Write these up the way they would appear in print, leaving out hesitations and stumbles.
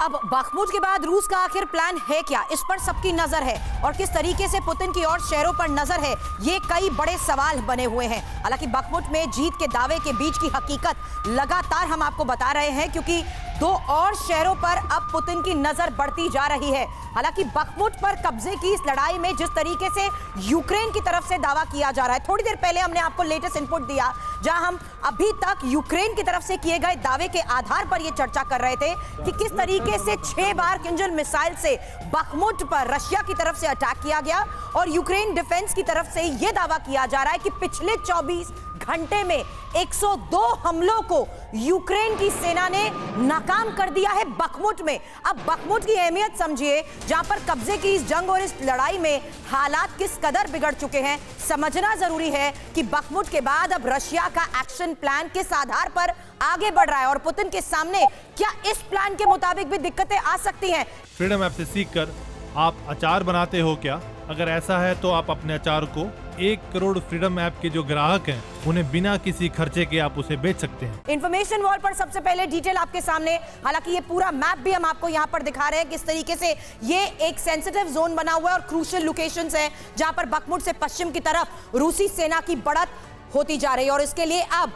अब बखमुत के बाद रूस का आखिर प्लान है क्या, इस पर सबकी नजर है और किस तरीके से पुतिन की और शहरों पर नजर है, ये कई बड़े सवाल बने हुए हैं। हालांकि बखमुत में जीत के दावे के बीच की हकीकत लगातार हम आपको बता रहे हैं, क्योंकि दो और शहरों पर अब पुतिन की नजर बढ़ती जा रही है। हालांकि बखमुत पर कब्जे की इस लड़ाई में जिस तरीके से यूक्रेन की तरफ से दावा किया जा रहा है, थोड़ी देर पहले हमने आपको लेटेस्ट इनपुट दिया जहां हम अभी तक यूक्रेन की तरफ से किए गए दावे के आधार पर यह चर्चा कर रहे थे कि किस तरीके से 6 बार किंजल मिसाइल से बखमुत पर रशिया की तरफ से अटैक किया गया और यूक्रेन डिफेंस की तरफ से यह दावा किया जा रहा है कि पिछले 24 घंटे में 102 हमलों को यूक्रेन की सेना ने नाकाम कर दिया है बखमुत में। अब बखमुत की अहमियत समझिए, जहां पर कब्जे की इस जंग और इस लड़ाई में हालात किस कदर बिगड़ चुके हैं। समझना जरूरी है कि बखमुत के बाद अब रशिया का एक्शन प्लान किस आधार पर आगे बढ़ रहा है और पुतिन के सामने क्या इस प्लान के मुताबिक भी दिक्कतें आ सकती हैं। फ्रीडम ऐप से सीखकर आप अचार बनाते हो क्या? अगर ऐसा है तो आप अपने अचार को 1 करोड़ फ्रीडम ऐप के जो ग्राहक हैं उन्हें बिना किसी खर्चे के आप उसे बेच सकते हैं। इंफॉर्मेशन वॉल पर सबसे पहले डिटेल आपके सामने, हालांकि ये पूरा मैप भी हम आपको यहाँ पर दिखा रहे हैं किस तरीके से ये एक सेंसिटिव जोन बना हुआ है और क्रूशियल लोकेशंस हैं जहां पर बखमुत से पश्चिम की तरफ रूसी सेना की बढ़त होती जा रही है और इसके लिए अब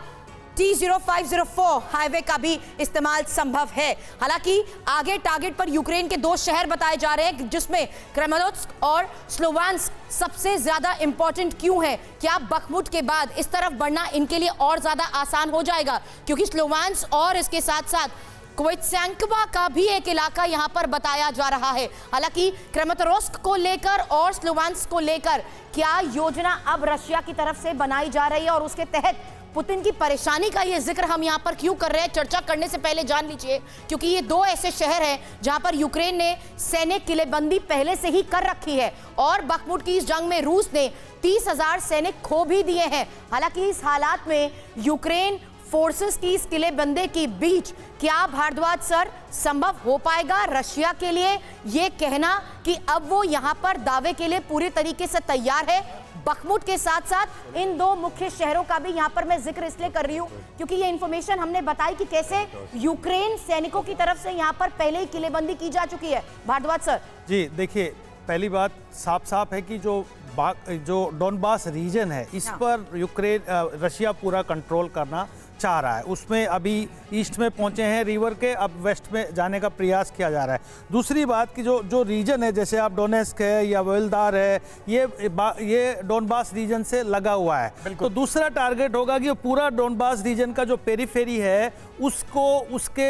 T0504 हाईवे का भी इस्तेमाल संभव है। हालांकि आगे टारगेट पर यूक्रेन के 2 शहर बताए जा रहे हैं जिसमें क्रेमेनोत्स्क और स्लोवांस्क सबसे ज्यादा इंपॉर्टेंट क्यों है। क्या बखमुत के बाद इस तरफ बढ़ना इनके लिए और ज्यादा आसान हो जाएगा, क्योंकि स्लोवांस्क और इसके साथ साथ क्वित्स्यांकोवा का भी एक इलाका यहां पर बताया जा रहा है। हालांकि क्रेमेनोत्स्क को लेकर और स्लोवांस्क को लेकर क्या योजना अब रशिया की तरफ से बनाई जा रही है और उसके तहत पुतिन की परेशानी का ये जिक्र हम यहाँ पर क्यों कर रहे हैं, चर्चा करने से पहले जान लीजिए, क्योंकि ये 2 ऐसे शहर हैं जहां पर यूक्रेन ने सैनिक किलेबंदी पहले से ही कर रखी है और बखमुत की इस जंग में रूस ने 30,000 सैनिक खो भी दिए हैं। हालांकि इस हालात में यूक्रेन फोर्सेस की इस किलेबंदी के बीच क्या भारद्वाज सर संभव हो पाएगा रशिया के लिए ये कहना कि अब वो यहाँ पर दावे के लिए पूरी तरीके से तैयार है। बखमुत के साथ साथ इन 2 मुख्य शहरों का भी यहाँ पर मैं जिक्र इसलिए कर रही हूँ क्योंकि ये इंफॉर्मेशन हमने बताई कि कैसे यूक्रेन सैनिकों की तरफ से यहाँ पर पहले ही किलेबंदी की जा चुकी है। भारद्वाज सर जी देखिए, पहली बात साफ है कि जो डोनबास रीजन है इस पर रशिया पूरा कंट्रोल करना चाह रहा है। उसमें अभी ईस्ट में पहुंचे हैं रिवर के, अब वेस्ट में जाने का प्रयास किया जा रहा है। दूसरी बात कि जो रीजन है, जैसे आप डोनेस्क है या वोल्दार है, ये डोनबास रीजन से लगा हुआ है। तो दूसरा टारगेट होगा कि पूरा डोनबास रीजन का जो पेरीफेरी है उसको उसके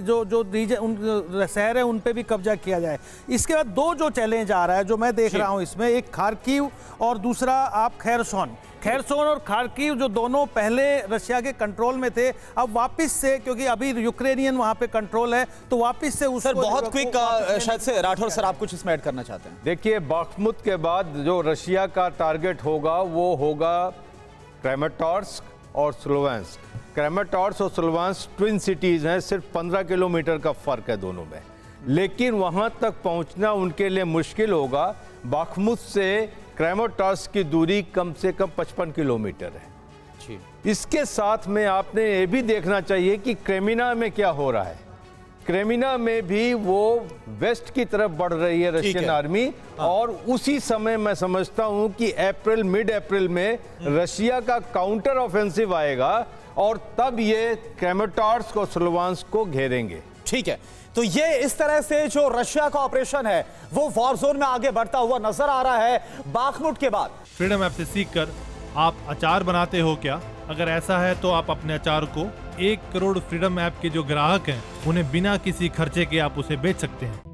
जो रीजन शहर है उन पे भी कब्जा किया जाए। इसके बाद 2 जो चैलेंज आ रहा है जो मैं देख रहा हूँ इसमें, एक खार्किव और दूसरा आप खैरसोन और खार्किव, जो दोनों पहले रशिया के कंट्रोल में थे, अब वापस से, क्योंकि अभी यूक्रेनियन वहां पे कंट्रोल है, तो वापस से उसको बहुत क्विक शायद से राठौर सर आप कुछ इसमें ऐड करना चाहते हैं। देखिए, बखमुत के बाद जो रशिया का टारगेट होगा वो होगा क्रेमेटोर्स्क और स्लोवांस्क। क्रेमेटोर्स्क और स्लोवांस्क ट्विन सिटीज हैं, सिर्फ 15 किलोमीटर का फर्क है दोनों में, लेकिन वहां तक पहुंचना उनके लिए मुश्किल होगा। बखमुत से क्रेमेटोर्स्क की दूरी कम से कम 55 किलोमीटर है। इसके साथ में आपने ये भी देखना चाहिए कि क्रेमिना में क्या हो रहा है। क्रेमिना में भी वो वेस्ट की तरफ बढ़ रही है रशियन आर्मी, और उसी समय मैं समझता हूं कि मिड अप्रैल में रशिया का काउंटर ऑफेंसिव आएगा और तब ये क्रेमेटोर्स्क और स्लोवांस्क को घेरेंगे। ठीक है, तो ये इस तरह से जो रशिया का ऑपरेशन है वो वॉर जोन में आगे बढ़ता हुआ नजर आ रहा है बखमुत के बाद। फ्रीडम ऐप से सीखकर आप अचार बनाते हो क्या? अगर ऐसा है तो आप अपने अचार को 1 करोड़ फ्रीडम ऐप के जो ग्राहक हैं उन्हें बिना किसी खर्चे के आप उसे बेच सकते हैं।